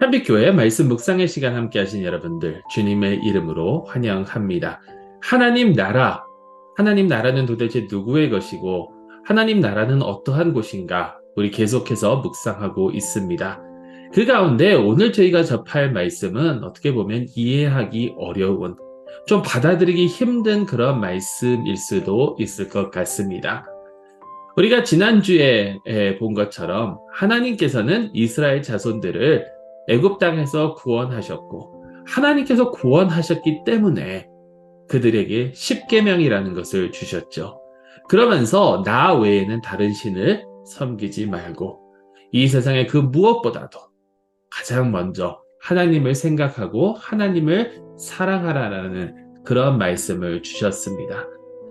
한빛교회 말씀 묵상의 시간 함께 하신 여러분들 주님의 이름으로 환영합니다. 하나님 나라, 하나님 나라는 도대체 누구의 것이고 하나님 나라는 어떠한 곳인가 우리 계속해서 묵상하고 있습니다. 그 가운데 오늘 저희가 접할 말씀은 어떻게 보면 이해하기 어려운, 좀 받아들이기 힘든 그런 말씀일 수도 있을 것 같습니다. 우리가 지난주에 본 것처럼 하나님께서는 이스라엘 자손들을 애굽 땅에서 구원하셨고 하나님께서 구원하셨기 때문에 그들에게 십계명이라는 것을 주셨죠. 그러면서 나 외에는 다른 신을 섬기지 말고 이 세상의 그 무엇보다도 가장 먼저 하나님을 생각하고 하나님을 사랑하라라는 그런 말씀을 주셨습니다.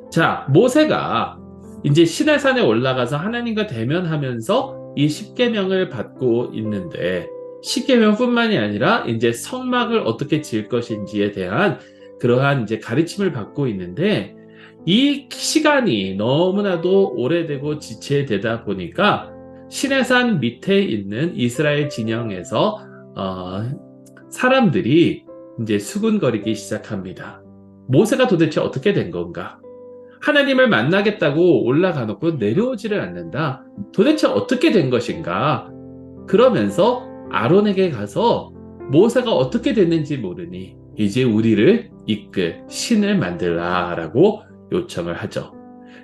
자, 모세가 이제 시내산에 올라가서 하나님과 대면하면서 이 십계명을 받고 있는데 십계명뿐만이 아니라 이제 성막을 어떻게 지을 것인지에 대한 그러한 이제 가르침을 받고 있는데 이 시간이 너무나도 오래되고 지체되다 보니까 시내산 밑에 있는 이스라엘 진영에서 사람들이 이제 수군거리기 시작합니다. 모세가 도대체 어떻게 된 건가? 하나님을 만나겠다고 올라가 놓고 내려오지를 않는다. 도대체 어떻게 된 것인가? 그러면서 아론에게 가서 모세가 어떻게 됐는지 모르니 이제 우리를 이끌 신을 만들라라고 요청을 하죠.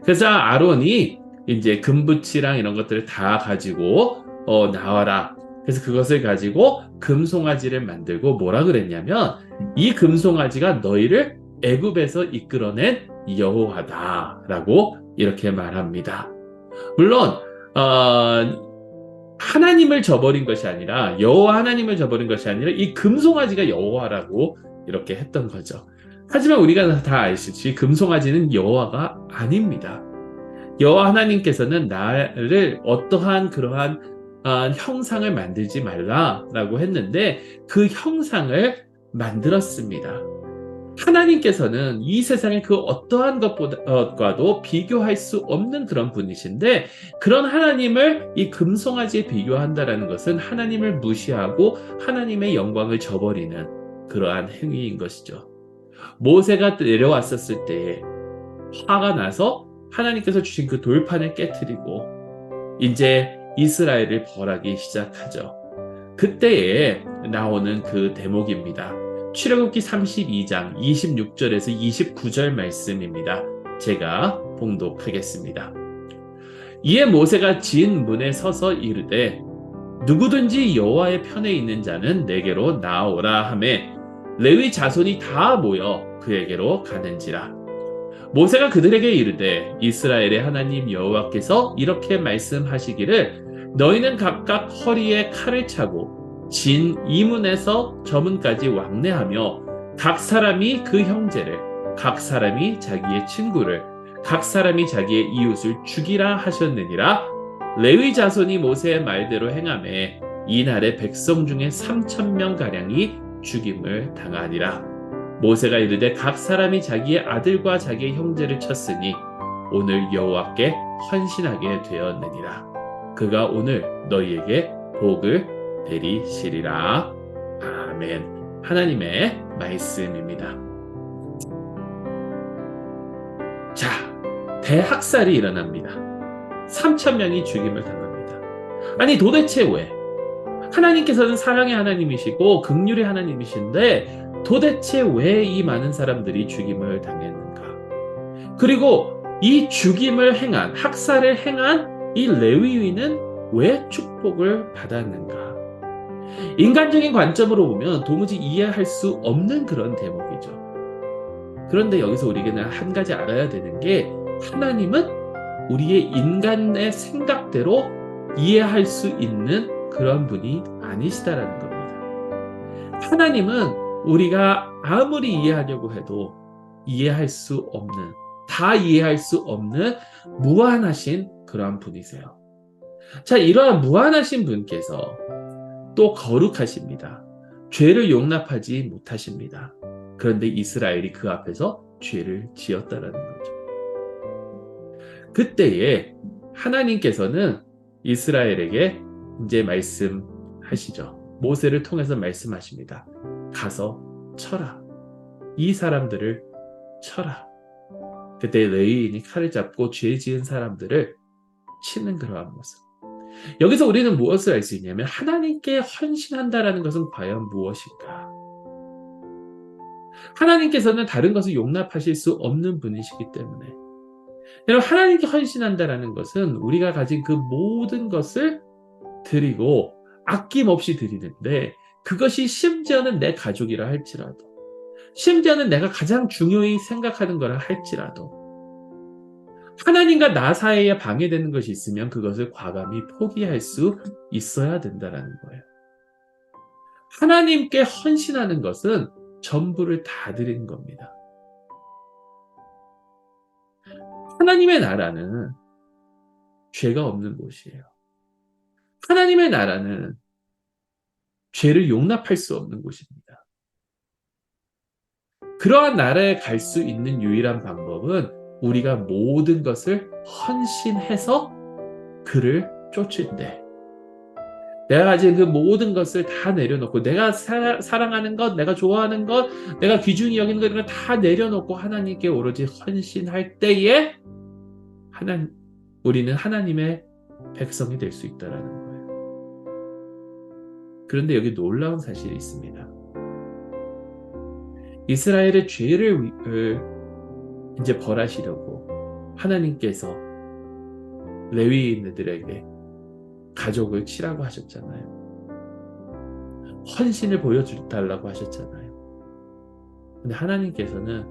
그래서 아론이 이제 금붙이랑 이런 것들을 다 가지고 나와라. 그래서 그것을 가지고 금송아지를 만들고 뭐라 그랬냐면 이 금송아지가 너희를 애굽에서 이끌어낸 여호와다라고 이렇게 말합니다. 물론 하나님을 저버린 것이 아니라 여호와 하나님을 저버린 것이 아니라 이 금송아지가 여호와라고 이렇게 했던 거죠. 하지만 우리가 다 아시듯이 금송아지는 여호와가 아닙니다. 여호와 하나님께서는 나를 어떠한 그러한 형상을 만들지 말라라고 했는데 그 형상을 만들었습니다. 하나님께서는 이 세상의 그 어떠한 것과도 비교할 수 없는 그런 분이신데 그런 하나님을 이 금송아지에 비교한다라는 것은 하나님을 무시하고 하나님의 영광을 저버리는 그러한 행위인 것이죠. 모세가 내려왔었을 때에 화가 나서 하나님께서 주신 그 돌판을 깨트리고 이제 이스라엘을 벌하기 시작하죠. 그때에 나오는 그 대목입니다. 출애굽기 32장 26절에서 29절 말씀입니다. 제가 봉독하겠습니다. 이에 모세가 진 문에 서서 이르되 누구든지 여호와의 편에 있는 자는 내게로 나오라 하매 레위 자손이 다 모여 그에게로 가는지라. 모세가 그들에게 이르되 이스라엘의 하나님 여호와께서 이렇게 말씀하시기를 너희는 각각 허리에 칼을 차고 진 이문에서 저문까지 왕래하며 각 사람이 그 형제를, 각 사람이 자기의 친구를, 각 사람이 자기의 이웃을 죽이라 하셨느니라. 레위 자손이 모세의 말대로 행하매 이날에 백성 중에 3,000명 가량이 죽임을 당하니라. 모세가 이르되 각 사람이 자기의 아들과 자기의 형제를 쳤으니 오늘 여호와께 헌신하게 되었느니라. 그가 오늘 너희에게 복을 내리시리라. 아멘. 하나님의 말씀입니다. 자, 대학살이 일어납니다. 3,000명이 죽임을 당합니다. 아니 도대체 왜? 하나님께서는 사랑의 하나님이시고 긍휼의 하나님이신데 도대체 왜 이 많은 사람들이 죽임을 당했는가? 그리고 이 죽임을 행한, 학살을 행한 이 레위인은 왜 축복을 받았는가? 인간적인 관점으로 보면 도무지 이해할 수 없는 그런 대목이죠. 그런데 여기서 우리에게는 한 가지 알아야 되는 게 하나님은 우리의 인간의 생각대로 이해할 수 있는 그런 분이 아니시다라는 겁니다. 하나님은 우리가 아무리 이해하려고 해도 이해할 수 없는, 다 이해할 수 없는 무한하신 그러한 분이세요. 자, 이러한 무한하신 분께서 또 거룩하십니다. 죄를 용납하지 못하십니다. 그런데 이스라엘이 그 앞에서 죄를 지었다라는 거죠. 그때에 하나님께서는 이스라엘에게 이제 말씀하시죠. 모세를 통해서 말씀하십니다. 가서 쳐라. 이 사람들을 쳐라. 그때 레위인이 칼을 잡고 죄 지은 사람들을 치는 그러한 모습. 여기서 우리는 무엇을 알 수 있냐면 하나님께 헌신한다라는 것은 과연 무엇인가? 하나님께서는 다른 것을 용납하실 수 없는 분이시기 때문에 여러분 하나님께 헌신한다라는 것은 우리가 가진 그 모든 것을 드리고 아낌없이 드리는데 그것이 심지어는 내 가족이라 할지라도 심지어는 내가 가장 중요히 생각하는 거라 할지라도 하나님과 나 사이에 방해되는 것이 있으면 그것을 과감히 포기할 수 있어야 된다는 거예요. 하나님께 헌신하는 것은 전부를 다 드리는 겁니다. 하나님의 나라는 죄가 없는 곳이에요. 하나님의 나라는 죄를 용납할 수 없는 곳입니다. 그러한 나라에 갈 수 있는 유일한 방법은 우리가 모든 것을 헌신해서 그를 쫓을 때 내가 가진 그 모든 것을 다 내려놓고 내가 사랑하는 것, 내가 좋아하는 것, 내가 귀중히 여기는 것 이런 걸 다 내려놓고 하나님께 오로지 헌신할 때에 우리는 하나님의 백성이 될 수 있다는 거예요. 그런데 여기 놀라운 사실이 있습니다. 이스라엘의 죄를 이제 벌하시려고 하나님께서 레위인들에게 가족을 치라고 하셨잖아요. 헌신을 보여달라고 하셨잖아요. 근데 하나님께서는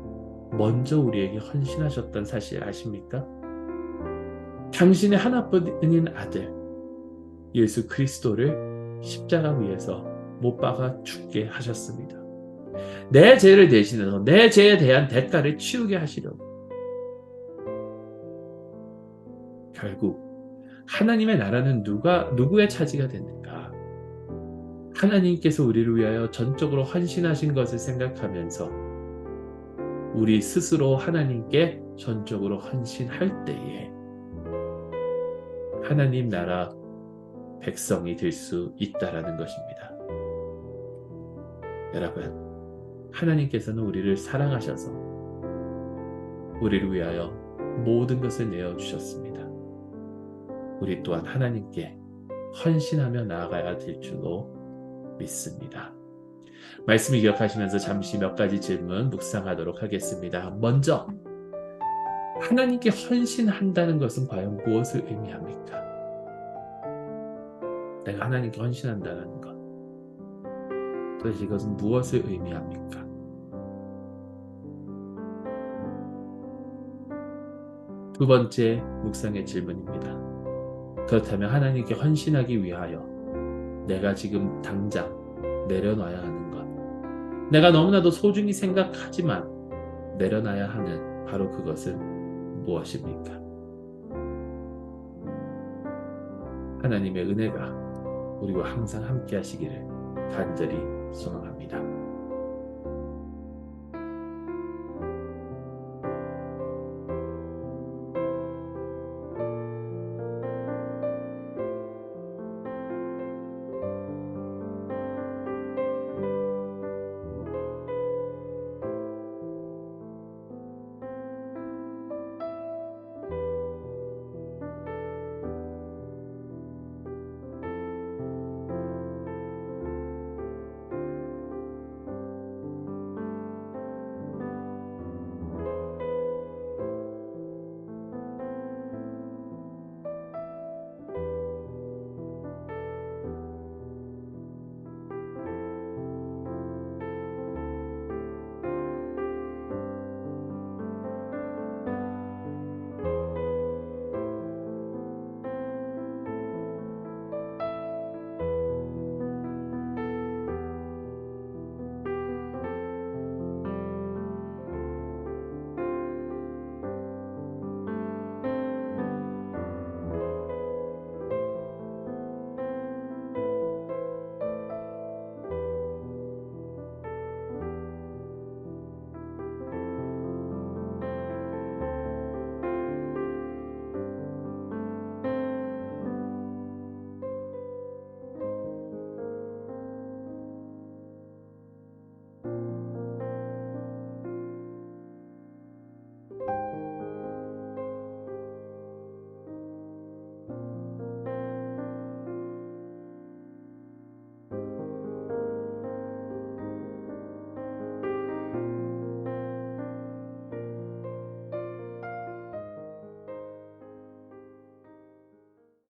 먼저 우리에게 헌신하셨던 사실 아십니까? 당신의 하나뿐인 아들 예수 그리스도를 십자가 위에서 못 박아 죽게 하셨습니다. 내 죄를 대신해서 내 죄에 대한 대가를 치르게 하시려고. 결국 하나님의 나라는 누구의 차지가 됐는가? 하나님께서 우리를 위하여 전적으로 헌신하신 것을 생각하면서 우리 스스로 하나님께 전적으로 헌신할 때에 하나님 나라 백성이 될 수 있다라는 것입니다. 여러분, 하나님께서는 우리를 사랑하셔서 우리를 위하여 모든 것을 내어주셨습니다. 우리 또한 하나님께 헌신하며 나아가야 될 줄로 믿습니다. 말씀을 기억하시면서 잠시 몇 가지 질문 묵상하도록 하겠습니다. 먼저, 하나님께 헌신한다는 것은 과연 무엇을 의미합니까? 내가 하나님께 헌신한다는 것. 도대체 이것은 무엇을 의미합니까? 두 번째 묵상의 질문입니다. 그렇다면 하나님께 헌신하기 위하여 내가 지금 당장 내려놔야 하는 것. 내가 너무나도 소중히 생각하지만 내려놔야 하는 바로 그것은 무엇입니까? 하나님의 은혜가 우리와 항상 함께 하시기를 간절히 소망합니다.